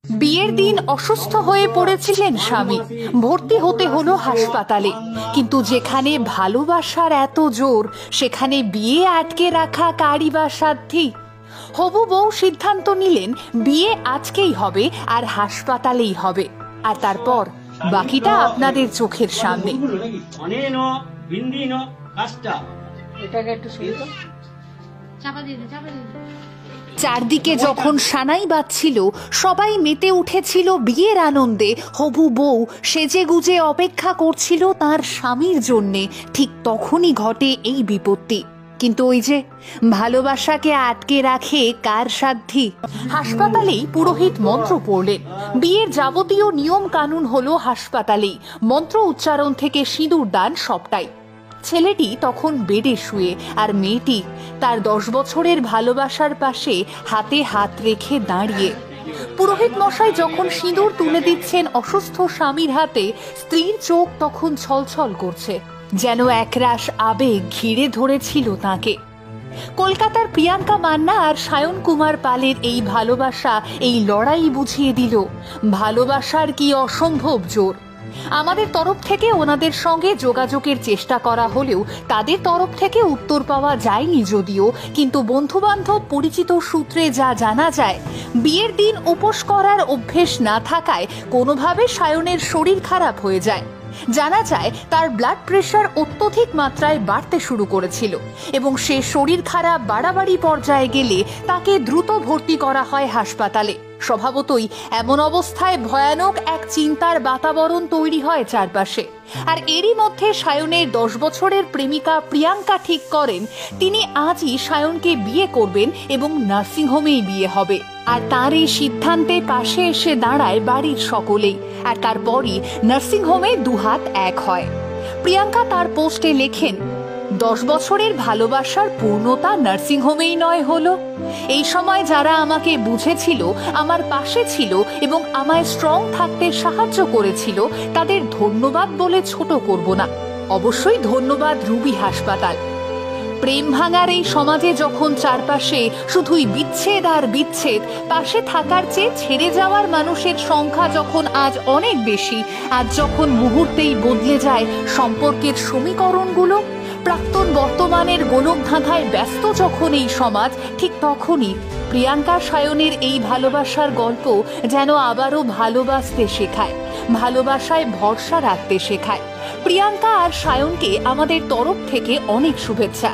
বিয়ের দিন অসুস্থ হয়ে পড়েছিলেন স্বামী, ভর্তি হতে হলো হাসপাতালে। কিন্তু যেখানে ভালোবাসার এত জোর, সেখানে বিয়ে আটকে রাখা কারই বা সাধ্যি? হবু বউ সিদ্ধান্ত নিলেন বিয়ে আজকেই হবে আর হাসপাতালেই হবে। আর তারপর বাকিটা আপনাদের চোখের সামনে। চারদিকে যখন সানাই বাজছিল, সবাই মেতে উঠেছিল বিয়ের আনন্দে। হবু বউ সেজে গুজে অপেক্ষা করছিল তার স্বামীর জন্যে। ঠিক তখনই ঘটে এই বিপত্তি। কিন্তু ওই যে ভালোবাসাকে আটকে রাখে কার সাধ্যি? হাসপাতালেই পুরোহিত মন্ত্র পড়লেন। বিয়ের যাবতীয় নিয়ম কানুন হলো হাসপাতালেই, মন্ত্র উচ্চারণ থেকে সিঁদুর দান সবটাই। ছেলেটি তখন বেডে শুয়ে, আর মেয়েটি তার 10 বছরের ভালোবাসার পাশে হাতে হাত রেখে দাঁড়িয়ে। পুরোহিত মশাই যখন সিঁদুর তুলে দিচ্ছেন অসুস্থ স্বামীর হাতে, স্ত্রীর চোখ তখন ছলছল করছে, যেন একরাশ আবেগ ঘিরে ধরেছিল তাকে। কলকাতার প্রিয়াঙ্কা মান্না আর সায়ন কুমার পালের এই ভালোবাসা, এই লড়াই বুঝিয়ে দিল ভালোবাসার কি অসম্ভব জোর। আমাদের তরফ থেকে ওনাদের সঙ্গে যোগাযোগের চেষ্টা করা হলেও তাদের তরফ থেকে উত্তর পাওয়া যায়নি যদিও। কিন্তু বন্ধুবান্ধব পরিচিত সূত্রে যা জানা যায়, বিয়ের দিন উপোস করার অভ্যেস না থাকায় কোনোভাবে সায়নের শরীর খারাপ হয়ে যায়। জানা যায় তার ব্লাড প্রেশার অত্যধিক মাত্রায় বাড়তে শুরু করেছিল এবং সে শরীর খারাপ বাড়াবাড়ি পর্যায়ে গেলে তাকে দ্রুত ভর্তি করা হয় হাসপাতালে। স্বভাবতই এমন অবস্থায় ভয়ানক এক চিন্তার বাতাবরণ তৈরি হয় চারপাশে। আর এরই মধ্যে সায়নের 10 বছরের প্রেমিকা প্রিয়াঙ্কা ঠিক করেন তিনি আজই সায়নকে বিয়ে করবেন এবং নার্সিংহোমেই বিয়ে হবে। আর তার এই সিদ্ধান্তে পাশে এসে দাঁড়ায় বাড়ির সকলেই। আর তারপরই নার্সিংহোমে দুহাত এক হয়। প্রিয়াঙ্কা তার পোস্টে লেখেন, 10 বছরের ভালোবাসার পূর্ণতা নার্সিংহোমেই নয় হলো। এই সময় যারা আমাকে বুঝেছিল, আমার পাশে ছিল এবং আমায় স্ট্রং থাকতে সাহায্য করেছিল, তাদের ধন্যবাদ বলে ছোট করব না। অবশ্যই ধন্যবাদ রুবি হাসপাতাল। প্রেম ভাঙার এই সমাজে যখন চারপাশে শুধুই বিচ্ছেদ আর বিচ্ছেদ, পাশে থাকার চেয়ে ছেড়ে যাওয়ার মানুষের সংখ্যা যখন আজ অনেক বেশি, আজ যখন মুহূর্তেই বদলে যায় সম্পর্কের সমীকরণগুলো, প্রাক্তন বর্তমানের গোলকধাঁধায় ব্যস্ত যখন এই সমাজ, ঠিক তখনই প্রিয়াঙ্কা সায়নের এই ভালোবাসার গল্প যেন আবারও ভালোবাসতে শেখায়, ভালোবাসায় ভরসা রাখতে শেখায়। প্রিয়াঙ্কা আর সায়নকে আমাদের তরফ থেকে অনেক শুভেচ্ছা।